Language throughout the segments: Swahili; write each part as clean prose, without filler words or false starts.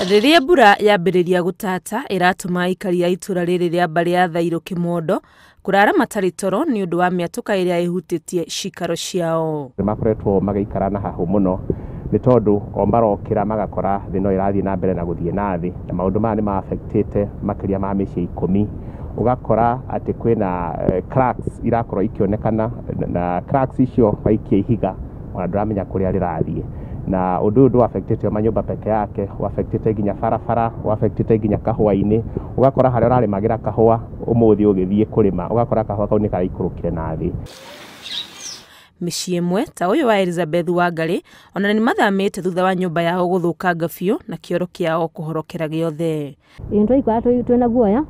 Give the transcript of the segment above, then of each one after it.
Rĩrĩa mbura yambĩrĩria gũtata ĩratũma aikari a itũra rĩrĩ rĩa Mbarĩ ya Thairũ Kĩmondo kũrara matarĩ toro nĩ ũndũ wa mĩatũka ĩrĩa ĩhutĩtie cikaro ciao. Makoretwo magĩikara na hahũ mũno nĩ tondũ o marokĩra magakora thĩ no ĩrathiĩ na mbere na gũthiĩ na thĩ, na maũndũ maya nĩ ma-affectĩte makĩria ma mĩciĩ 10. Ugakora atĩ kwĩna cracks irakorwo ikĩonekana, na cracks icio waikia ihiga ona ndũramenya kũrĩa rĩrathiĩ, na ũndũ ũyũ affectĩte manyũmba peke yake, affectĩte nginya barabara, affectĩte nginya kahũa-inĩ. Ugakora harĩa ũrarĩmagĩra kahũa ũmũthĩ ũgĩthiĩ kũrĩma ũgakora kahũa kau nĩ karaikũrũkire na thĩ. Mĩciĩ ĩmwe ta ũyũ wa Elizabeth Wangarĩ ona nĩ mathamĩte thutha wa nyũmba yao gũthũkanga biũ na kĩoro kĩao kũhorokera gĩothe. Into ikwa twĩna guoya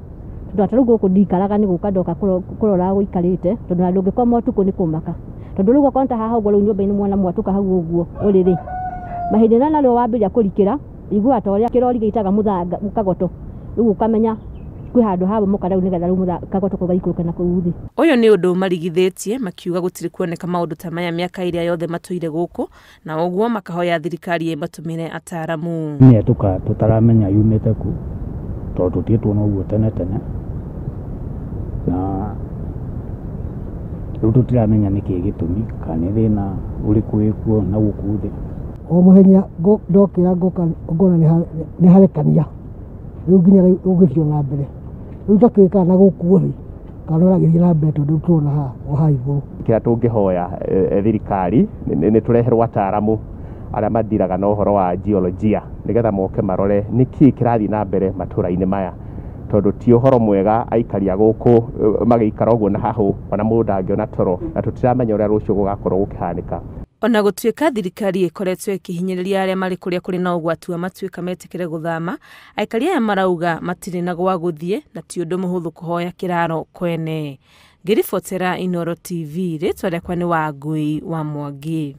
tondũ rĩu gũkũ ndikaraga nĩ gũka ndoka kũrora gũikarĩte tondũ na ndũngĩkoma ũtukũ nĩ kũmaka, tondũ rĩu ũkonta haha ũguo rĩu nyũmba-inĩ mwana mwatũka hau ũguo ũrĩrĩ mahinda na narĩo wambĩrĩria kũrikĩra igua ta ũrĩa kĩrori gĩitaga mũthanga kagoto, rĩu ũkamenya kwĩ handũ habo mũka rĩu nĩgetha rĩu kagoto kũgaikũrũka na kũu thĩ. Ũyũ nĩ ũndũ marigithĩtie makiuga gũtirĩ kuoneka maũndũ ta maya mĩaka ĩrĩa yothe matũire gũkũ, na ũguo makahoya thirikari ĩmatũmĩre ataaramu. Mĩatũka tũtaramenya yumĩte ku tondũ tũtiĩtwo no ũguo tene na rĩu tũtiramenya nĩkĩ gĩtũmi kana nĩ thĩna ũrĩkũ wĩkuo na gũkũ thĩ. O mũthenya ndokĩra ngona nĩ harekania rĩu nginya ũgĩthiĩ na mbere rĩu takĩka na gũkũ thĩ kana ũragĩthiĩ na mbere tondũ tũrona haha o ha igũrũ. Kĩrĩa tũngĩhoya thirikari nĩ tũreherwo ataaramu arĩa mathiraga na ũhoro wa geolojia nĩgetha moke marore nĩkĩ kĩrathiĩ na mbere matũra-inĩ maya, tondũ ti ũhoro mwega aikari a gũkũ magĩikara ũguo na hahũ ona mũndũ ndangĩona toro, na tũtiramenya ũrĩa rũciũ gũgakorwo gũkĩhanĩka. Ona gũtuĩka thirikari ĩkoretwo ĩkĩhinyĩrĩria arĩa marĩ kũrĩa na ũgwati wa matuĩka metĩkĩre gũthama, aikari aya marauga matirĩ na gwa gũthiĩ na ti ũndũ mũhũthũ kũhoya kĩraro kwene. Ngĩribotera Inooro TV, rĩtwa rĩakwa nĩ Wangui wa Mwangi.